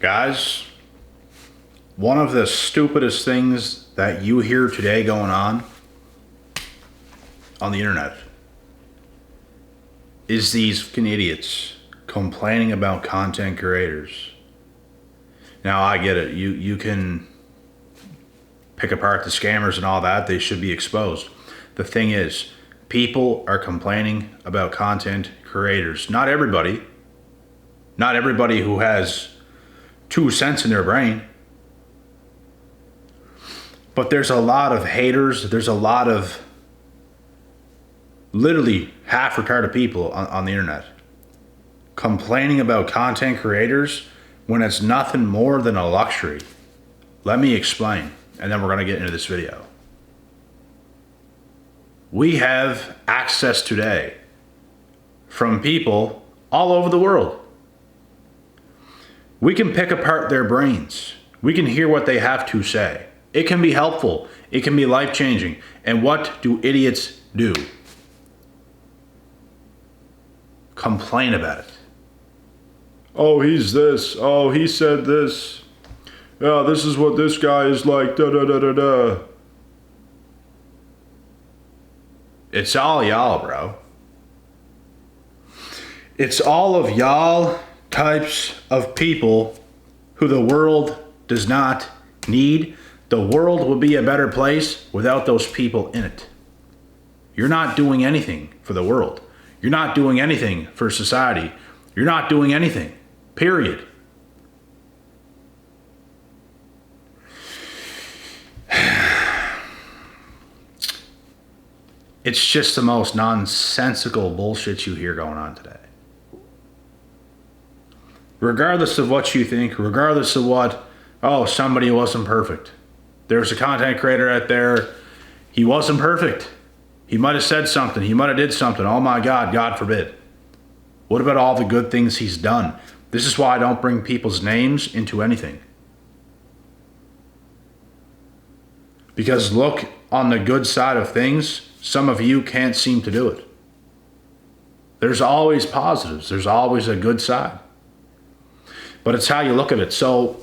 Guys, one of the stupidest things that you hear today going on the internet is these fucking idiots complaining about content creators. Now, I get it. You can pick apart the scammers and all that. They should be exposed. The thing is, people are complaining about content creators. Not everybody. Not everybody who has 2 cents in their brain. But there's a lot of haters. There's a lot of literally half retarded people on the internet complaining about content creators when it's nothing more than a luxury. Let me explain, and then we're going to get into this video. We have access today from people all over the world. We can pick apart their brains. We can hear what they have to say. It can be helpful. It can be life-changing. And what do idiots do? Complain about it. Oh, he's this. Oh, he said this. Yeah, this is what this guy is like. Da da da da da. It's all y'all, bro. It's all of y'all types of people who the world does not need. The world would be a better place without those people in it. You're not doing anything for the world. You're not doing anything for society. You're not doing anything. Period. It's just the most nonsensical bullshit you hear going on today. Regardless of what you think, regardless of what, oh, somebody wasn't perfect. There's a content creator out there, he wasn't perfect. He might have said something, he might have did something. Oh my God, God forbid. What about all the good things he's done? This is why I don't bring people's names into anything. Because look on the good side of things, some of you can't seem to do it. There's always positives. There's always a good side. But it's how you look at it. So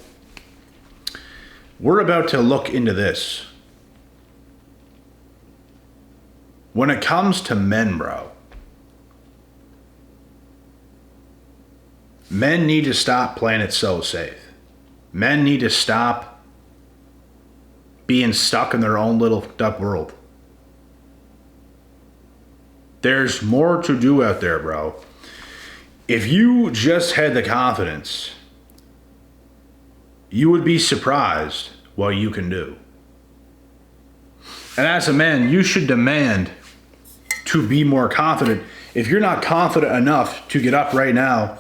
we're about to look into this. When it comes to men, bro, men need to stop playing it so safe. Men need to stop being stuck in their own little duck world. There's more to do out there, bro. If you just had the confidence, you would be surprised what you can do. And as a man, you should demand to be more confident. If you're not confident enough to get up right now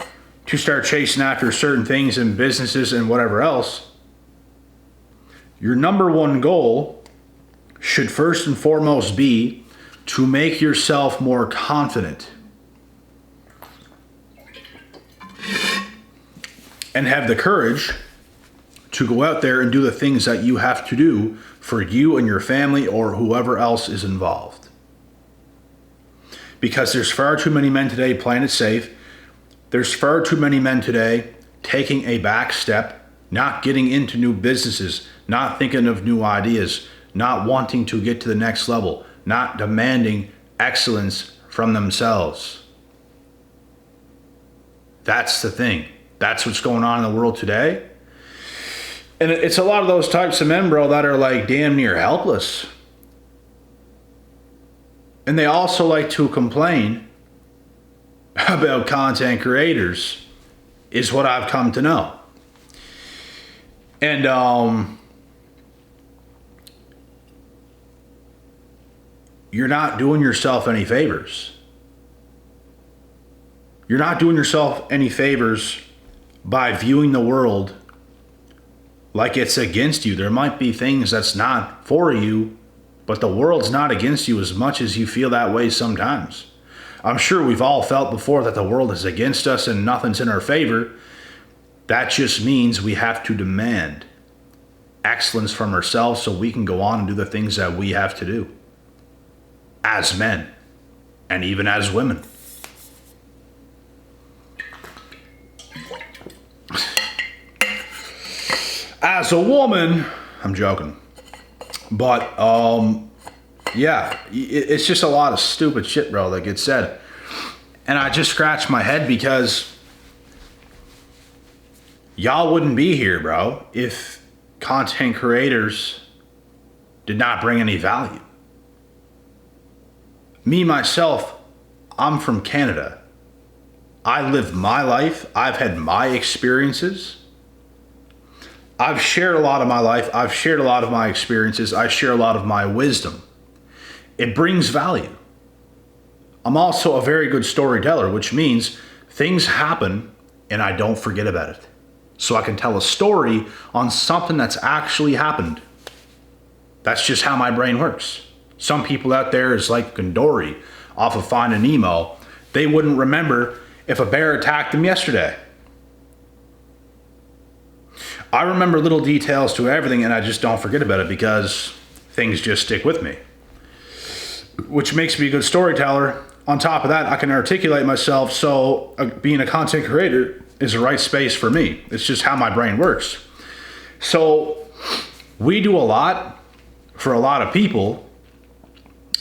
to start chasing after certain things in businesses and whatever else, your number one goal should first and foremost be to make yourself more confident and have the courage to go out there and do the things that you have to do for you and your family or whoever else is involved. Because there's far too many men today playing it safe. There's far too many men today taking a back step, not getting into new businesses, not thinking of new ideas, not wanting to get to the next level, not demanding excellence from themselves. That's the thing. That's what's going on in the world today. And it's a lot of those types of men, bro, that are like damn near helpless. And they also like to complain about content creators, is what I've come to know. And you're not doing yourself any favors. You're not doing yourself any favors by viewing the world like it's against you. There might be things that's not for you, but the world's not against you as much as you feel that way sometimes. I'm sure we've all felt before that the world is against us and nothing's in our favor. That just means we have to demand excellence from ourselves so we can go on and do the things that we have to do as men and even as women. as a woman, I'm joking. But, yeah, it's just a lot of stupid shit, bro, that gets said. And I just scratch my head because y'all wouldn't be here, bro, if content creators did not bring any value. Me, myself, I'm from Canada. I live my life. I've had my experiences. I've shared a lot of my life. I've shared a lot of my experiences. I share a lot of my wisdom. It brings value. I'm also a very good storyteller, which means things happen and I don't forget about it. So I can tell a story on something that's actually happened. That's just how my brain works. Some people out there is like Gondori off of Finding Nemo. They wouldn't remember if a bear attacked them yesterday. I remember little details to everything and I just don't forget about it because things just stick with me. Which makes me a good storyteller. On top of that, I can articulate myself, so being a content creator is the right space for me. It's just how my brain works. So we do a lot for a lot of people,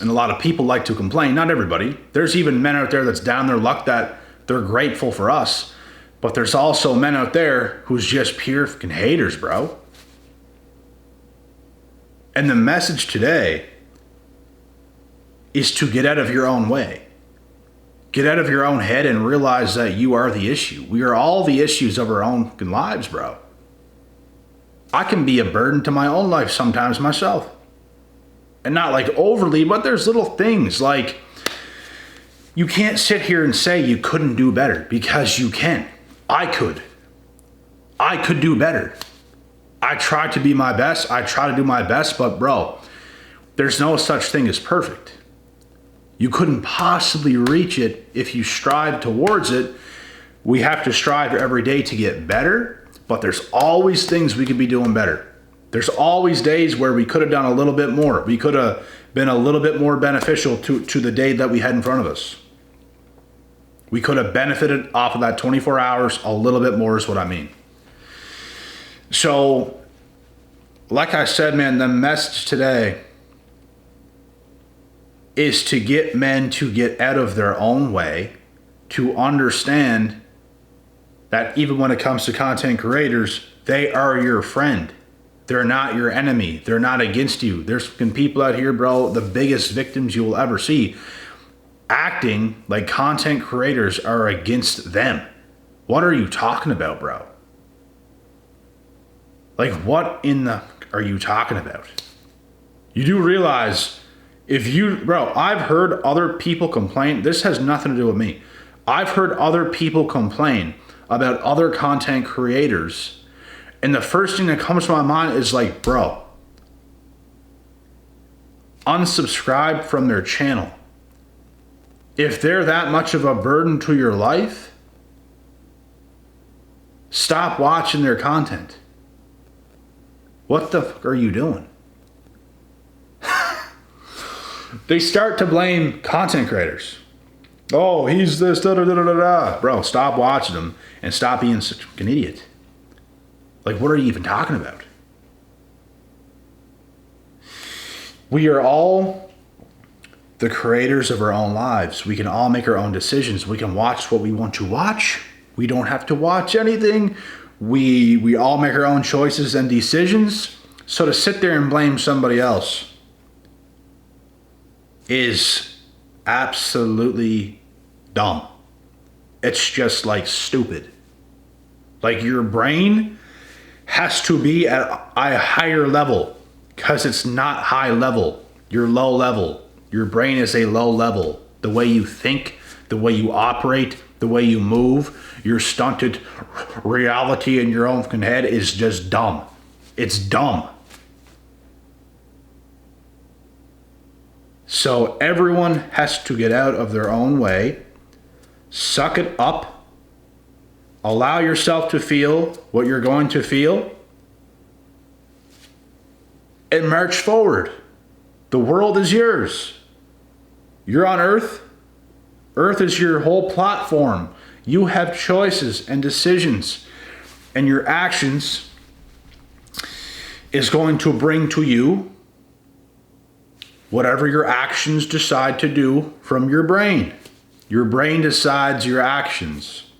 and a lot of people like to complain. Not everybody. There's even men out there that's down their luck that they're grateful for us, but there's also men out there who's just pure fucking haters, bro. And the message today is to get out of your own way. Get out of your own head and realize that you are the issue. We are all the issues of our own fucking lives, bro. I can be a burden to my own life sometimes myself. And not like overly, but there's little things like you can't sit here and say you couldn't do better because you can. I could do better. I try to be my best. I try to do my best, but bro, there's no such thing as perfect. You couldn't possibly reach it if you strive towards it. We have to strive every day to get better, but there's always things we could be doing better. There's always days where we could have done a little bit more. We could have been a little bit more beneficial to the day that we had in front of us. We could have benefited off of that 24 hours a little bit more is what I mean. So, like I said, man, the message today is to get men to get out of their own way, to understand that even when it comes to content creators, they are your friend. They're not your enemy. They're not against you. There's people out here, bro, the biggest victims you will ever see, acting like content creators are against them. What are you talking about, bro? Like, what in the are you talking about? You do realize I've heard other people complain. This has nothing to do with me. I've heard other people complain about other content creators. And the first thing that comes to my mind is like, bro, unsubscribe from their channel. If they're that much of a burden to your life, stop watching their content. What the fuck are you doing? They start to blame content creators. Oh, he's this, da da da da da. Bro, stop watching them and stop being such an idiot. Like, what are you even talking about? We are all the creators of our own lives. We can all make our own decisions. We can watch what we want to watch. We don't have to watch anything. We all make our own choices and decisions. So to sit there and blame somebody else is absolutely dumb. It's just like stupid. Like, your brain has to be at a higher level because it's not high level. You're low level. Your brain is a low level. The way you think, the way you operate, the way you move, your stunted reality in your own head is just dumb. It's dumb. So everyone has to get out of their own way, suck it up, allow yourself to feel what you're going to feel, and march forward. The world is yours. You're on Earth. Earth is your whole platform. You have choices and decisions, and your actions is going to bring to you whatever your actions decide to do from your brain. Your brain decides your actions.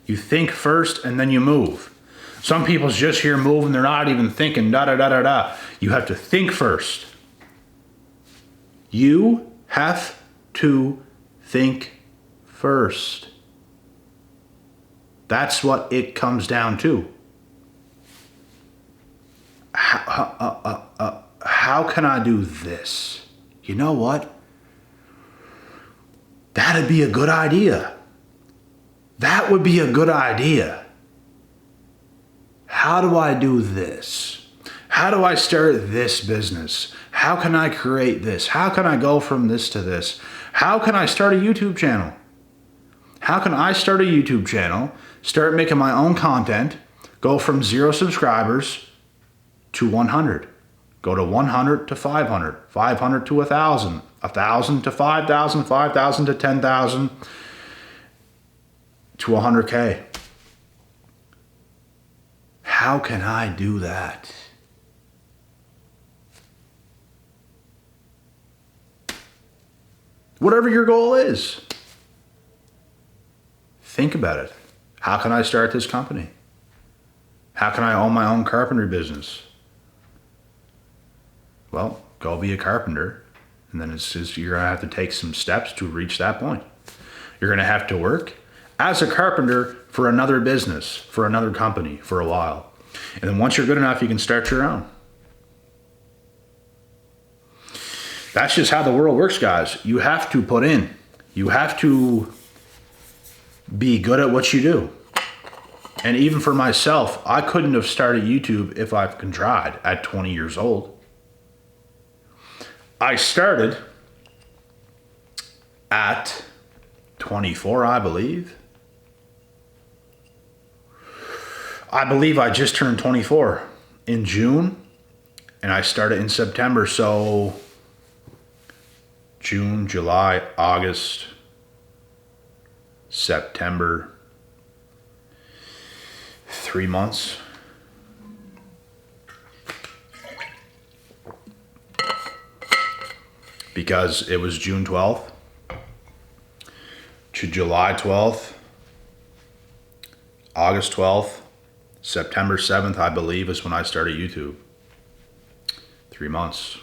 You think first and then you move. Some people's just here moving, they're not even thinking, da da da da da. You have to think first. You have to think first. That's what it comes down to. How can I do this? You know what? That'd be a good idea. That would be a good idea. How do I do this? How do I start this business? How can I create this? How can I go from this to this? How can I start a YouTube channel? How can I start a YouTube channel, start making my own content, go from 0 subscribers to 100, go to 100 to 500, 500 to 1,000, 1,000 to 5,000, 5,000 to 10,000 to 100K? How can I do that? Whatever your goal is, think about it. How can I start this company? How can I own my own carpentry business? Well, go be a carpenter, and then it's just, you're going to have to take some steps to reach that point. You're going to have to work as a carpenter for another business, for another company for a while. And then once you're good enough, you can start your own. That's just how the world works, guys. You have to put in. You have to be good at what you do. And even for myself, I couldn't have started YouTube if I tried at 20 years old. I started at 24, I believe. I believe I just turned 24 in June, and I started in September, so June, July, August, September, 3 months. Because it was June 12th to July 12th, August 12th, September 7th, I believe, is when I started YouTube. 3 months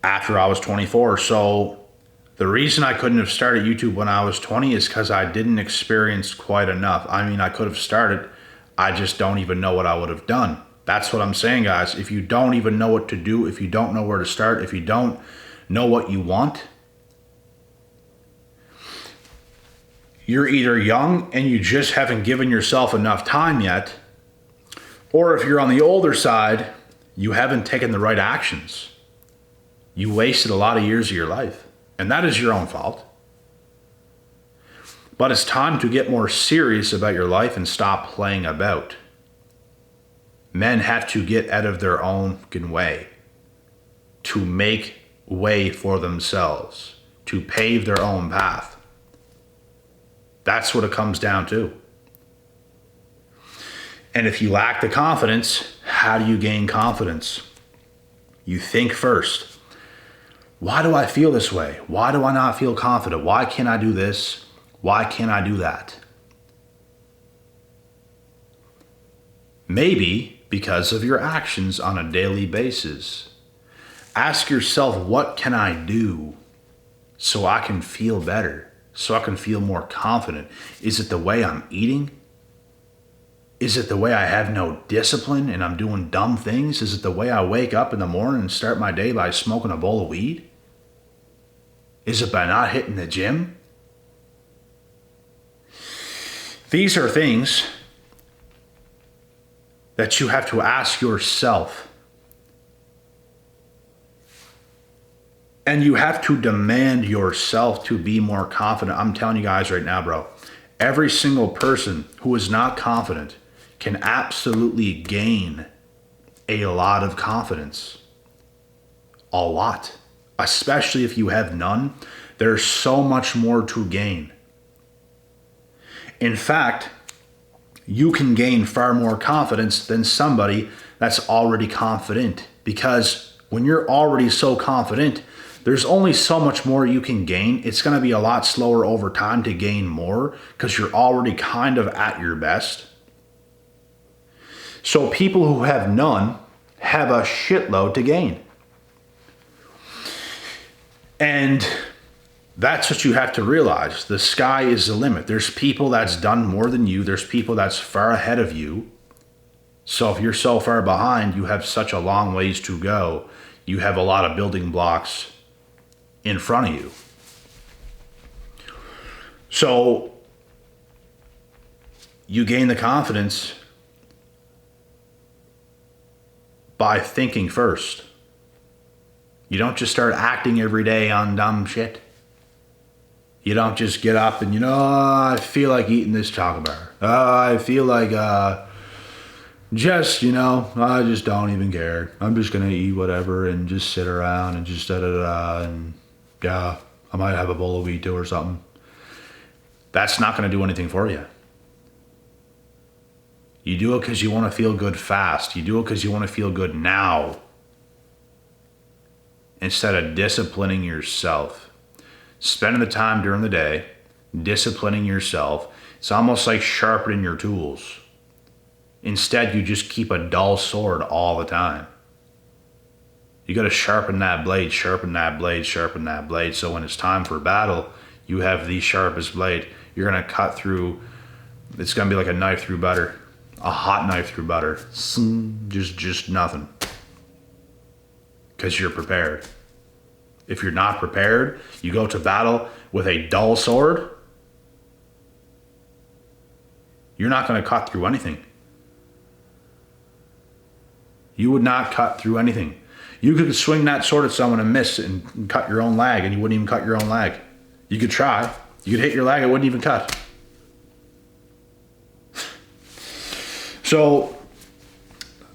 after I was 24. So the reason I couldn't have started YouTube when I was 20 is because I didn't experience quite enough. I mean, I could have started. I just don't even know what I would have done. That's what I'm saying, guys. If you don't even know what to do, if you don't know where to start, if you don't know what you want, you're either young and you just haven't given yourself enough time yet, or if you're on the older side, you haven't taken the right actions. You wasted a lot of years of your life, and that is your own fault. But it's time to get more serious about your life and stop playing about. Men have to get out of their own way to make way for themselves, to pave their own path. That's what it comes down to. And if you lack the confidence, how do you gain confidence? You think first. Why do I feel this way? Why do I not feel confident? Why can't I do this? Why can't I do that? Maybe because of your actions on a daily basis. Ask yourself, what can I do so I can feel better, so I can feel more confident? Is it the way I'm eating? Is it the way I have no discipline and I'm doing dumb things? Is it the way I wake up in the morning and start my day by smoking a bowl of weed? Is it by not hitting the gym? These are things that you have to ask yourself. And you have to demand yourself to be more confident. I'm telling you guys right now, bro, every single person who is not confident can absolutely gain a lot of confidence. A lot. Especially if you have none, there's so much more to gain. In fact, you can gain far more confidence than somebody that's already confident. Because when you're already so confident, there's only so much more you can gain. It's going to be a lot slower over time to gain more because you're already kind of at your best. So people who have none have a shitload to gain. And that's what you have to realize. The sky is the limit. There's people that's done more than you. There's people that's far ahead of you. So if you're so far behind, you have such a long ways to go. You have a lot of building blocks in front of you. So you gain the confidence by thinking first. You don't just start acting every day on dumb shit. You don't just get up and, I feel like eating this chocolate bar. I feel like, I just don't even care. I'm just going to eat whatever and just sit around and just and yeah, I might have a bowl of wheat too or something. That's not going to do anything for you. You do it because you want to feel good fast. You do it because you want to feel good now. Instead of disciplining yourself. Spending the time during the day, disciplining yourself. It's almost like sharpening your tools. Instead, you just keep a dull sword all the time. You got to sharpen that blade, sharpen that blade, sharpen that blade. So when it's time for battle, you have the sharpest blade. You're going to cut through, it's going to be like a knife through butter. A hot knife through butter. Just nothing. Because you're prepared. If you're not prepared, you go to battle with a dull sword, you're not going to cut through anything. You would not cut through anything. You could swing that sword at someone and miss and cut your own leg, and you wouldn't even cut your own leg. You could try. You could hit your leg, it wouldn't even cut. So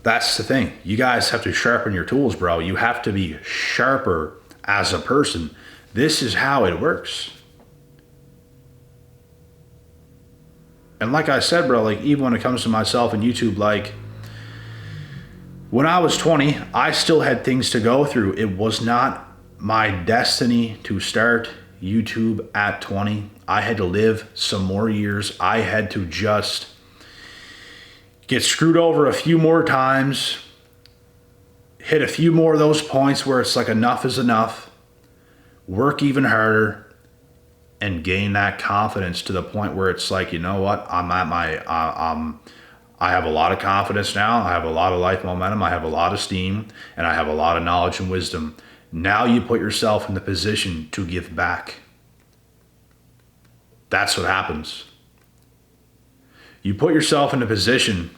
that's the thing. You guys have to sharpen your tools, bro. You have to be sharper as a person. This is how it works. And like I said, bro, like even when it comes to myself and YouTube, like when I was 20, I still had things to go through. It was not my destiny to start YouTube at 20. I had to live some more years. I had to just get screwed over a few more times, hit a few more of those points where it's like enough is enough, work even harder, and gain that confidence to the point where it's like, you know what, I'm at my, I have a lot of confidence now, I have a lot of life momentum, I have a lot of steam, and I have a lot of knowledge and wisdom. Now you put yourself in the position to give back. That's what happens. You put yourself in a position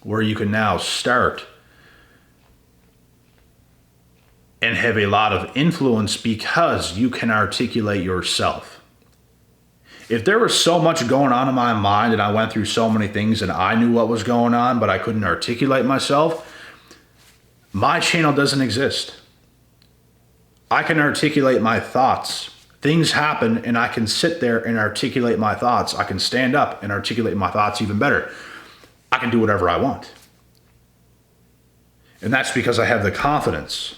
where you can now start and have a lot of influence because you can articulate yourself. If there was so much going on in my mind and I went through so many things and I knew what was going on, but I couldn't articulate myself, my channel doesn't exist. I can articulate my thoughts. Things happen and I can sit there and articulate my thoughts. I can stand up and articulate my thoughts even better. I can do whatever I want. And that's because I have the confidence.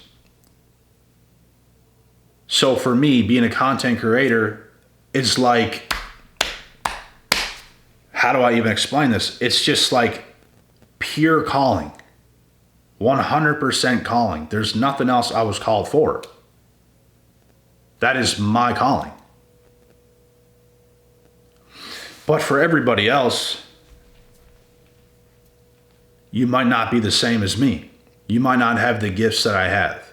So for me, being a content creator, it's like, how do I even explain this? It's just like pure calling. 100% calling. There's nothing else I was called for. That is my calling. But for everybody else, you might not be the same as me. You might not have the gifts that I have.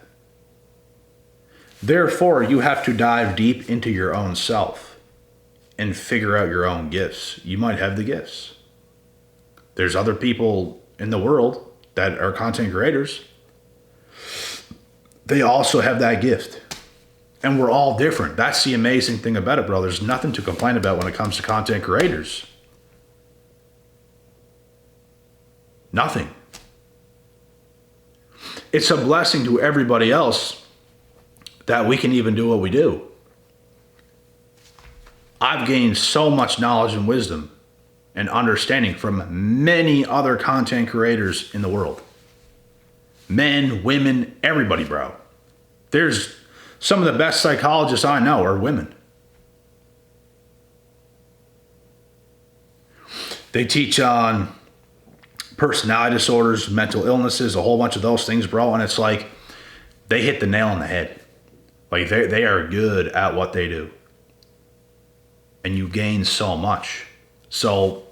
Therefore, you have to dive deep into your own self and figure out your own gifts. You might have the gifts. There's other people in the world that are content creators. They also have that gift. And we're all different. That's the amazing thing about it, bro. There's nothing to complain about when it comes to content creators. Nothing. It's a blessing to everybody else that we can even do what we do. I've gained so much knowledge and wisdom and understanding from many other content creators in the world. Men, women, everybody, bro. There's some of the best psychologists I know are women. They teach on personality disorders, mental illnesses, a whole bunch of those things, bro. And it's like they hit the nail on the head. Like they are good at what they do. And you gain so much. So,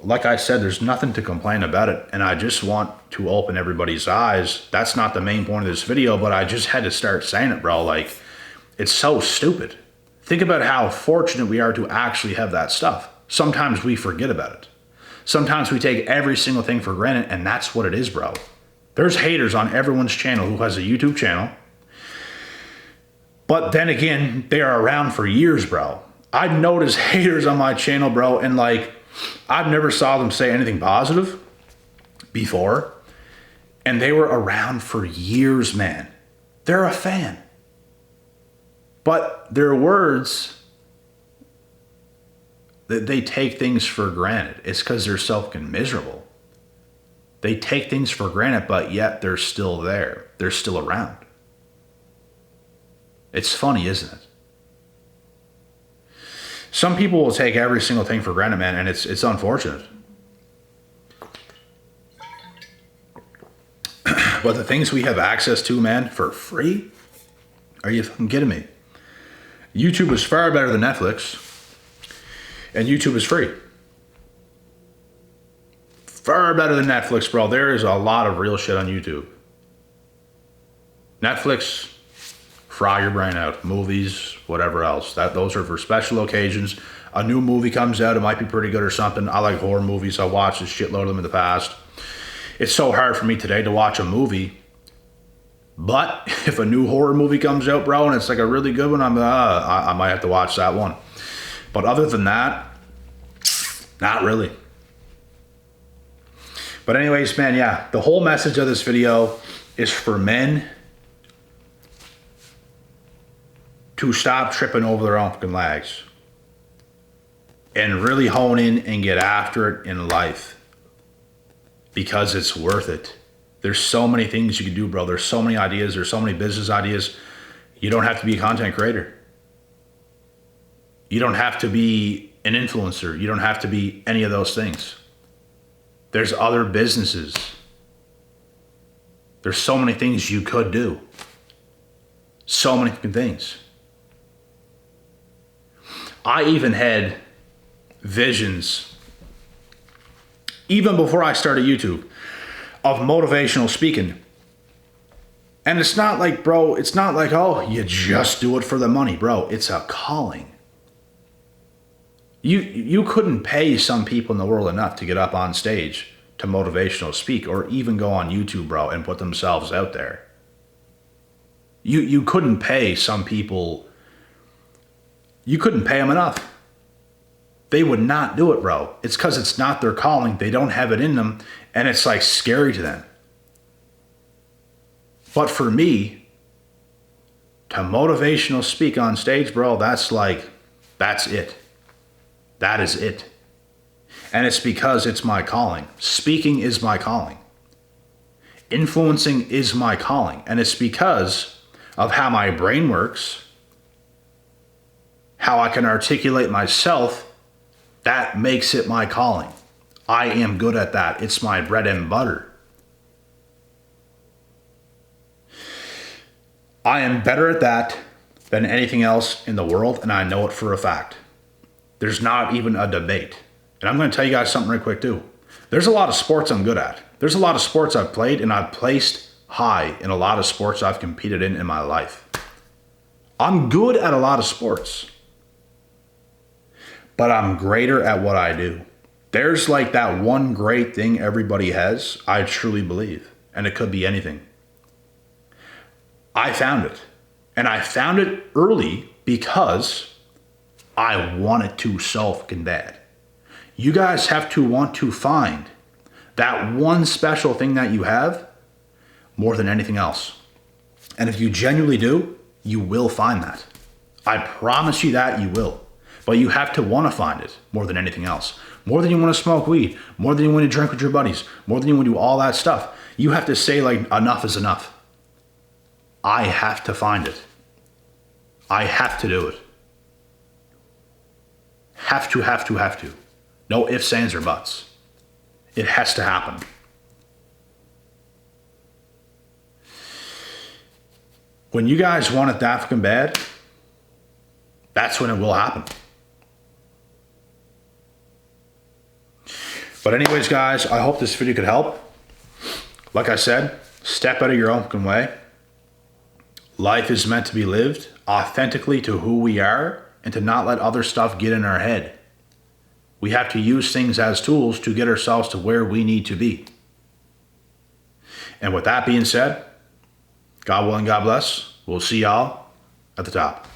like I said, there's nothing to complain about it. And I just want to open everybody's eyes. That's not the main point of this video, but I just had to start saying it, bro. Like, it's so stupid. Think about how fortunate we are to actually have that stuff. Sometimes we forget about it. Sometimes we take every single thing for granted, and that's what it is, bro. There's haters on everyone's channel who has a YouTube channel. But then again, they are around for years, bro. I've noticed haters on my channel, bro, and like, I've never saw them say anything positive before. And they were around for years, man. They're a fan. But their words, they take things for granted. It's because they're self-fucking miserable. They take things for granted, but yet they're still there. They're still around. It's funny, isn't it? Some people will take every single thing for granted, man, and it's unfortunate. But the things we have access to, man, for free? Are you fucking kidding me? YouTube is far better than Netflix. And YouTube is free. Far better than Netflix, bro. There is a lot of real shit on YouTube. Netflix, fry your brain out. Movies, whatever else. Those are for special occasions. A new movie comes out, it might be pretty good or something. I like horror movies. I watched a shitload of them in the past. It's so hard for me today to watch a movie. But if a new horror movie comes out, bro, and it's like a really good one, I might have to watch that one. But other than that, not really. But anyways, man, yeah, the whole message of this video is for men to stop tripping over their own fucking legs and really hone in and get after it in life, because it's worth it. There's so many things you can do, bro. There's so many ideas. There's so many business ideas. You don't have to be a content creator. You don't have to be an influencer. You don't have to be any of those things. There's other businesses. There's so many things you could do. So many things. I even had visions, even before I started YouTube, of motivational speaking. And it's not like, bro, it's not like, oh, you just do it for the money, bro. It's a calling. You couldn't pay some people in the world enough to get up on stage to motivational speak, or even go on YouTube, bro, and put themselves out there. You couldn't pay some people. You couldn't pay them enough. They would not do it, bro. It's because it's not their calling. They don't have it in them, and it's like scary to them. But for me, to motivational speak on stage, bro, that's it. That is it. And it's because it's my calling. Speaking is my calling. Influencing is my calling. And it's because of how my brain works, how I can articulate myself, that makes it my calling. I am good at that. It's my bread and butter. I am better at that than anything else in the world, and I know it for a fact. There's not even a debate. And I'm going to tell you guys something real quick too. There's a lot of sports I'm good at. There's a lot of sports I've played, and I've placed high in a lot of sports I've competed in my life. I'm good at a lot of sports, but I'm greater at what I do. There's like that one great thing everybody has, I truly believe, and it could be anything. I found it, and I found it early because I wanted to so fucking bad. You guys have to want to find that one special thing that you have more than anything else. And if you genuinely do, you will find that. I promise you that you will. But you have to want to find it more than anything else. More than you want to smoke weed, more than you want to drink with your buddies, more than you want to do all that stuff. You have to say, like, enough is enough. I have to find it. I have to do it. Have to, have to, have to. No ifs, ands, or buts. It has to happen. When you guys want it that fucking bad, that's when it will happen. But anyways, guys, I hope this video could help. Like I said, step out of your own fucking way. Life is meant to be lived authentically to who we are and to not let other stuff get in our head. We have to use things as tools to get ourselves to where we need to be. And with that being said, God willing, God bless. We'll see y'all at the top.